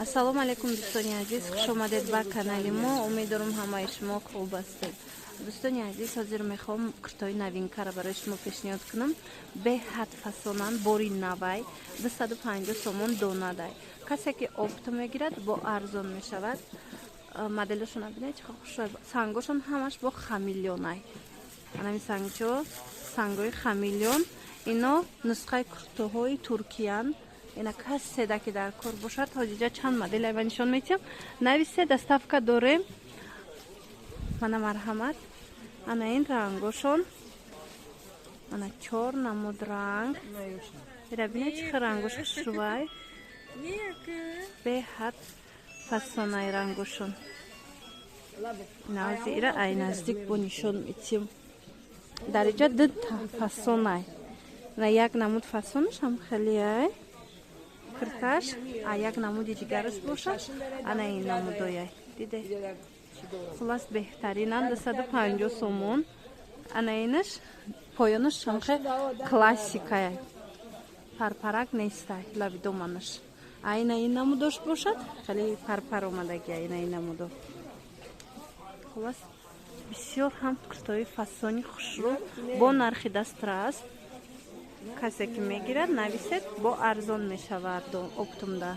Ассалому алейкум дӯстони азиз, хуш омадед ба канали мо. Умедворам ҳамаи шумо хуб ҳастед. Дӯстони азиз, ҳозир мехоҳам куртои новинкаро барои шумо пешниҳод кунам. Беҳад фасонанд, бори навай 250 сомон донадай. Касе ки опт мегирад бо арзон мешавад. Моделашон бинед чӣ хушрӯй, сангошон ҳамаш бо хамиллионай. Анами сангчо, сангои хамиллион. Ино нусхаи куртоҳои туркиян. Ина касе даки дар кор бошад, ҳозиҷа чанд модел ва нишон метиҳам. Нависе доставка дорем. Мана марҳамат. Ана ин рангошон. Ана 4 намуд ранг. Ира бинед чӣ рангош хушрӯй. Беҳад фасонаи рангошон. Нази ира ай наздик бо нишон метиҳам. Дар иҷа ду фасонай. На як намуд фасонаш ҳам хеле ай. Кирташ, а як намуди дигараш бошад, ана ин намудояй. Диде. Хулас беҳтаринан 250 сомон. Ана инаш поёнаш шамхе классикая. Парпарак нестай, лави доманаш. Айна ин намудош бошад, хеле парпар омадаги айна ин намудо. Хулас бисёр ҳам куртои фасони хушрӯ бо нархи дастрас. Касе ки мегирад нависед бо арзон мешавад оптумда.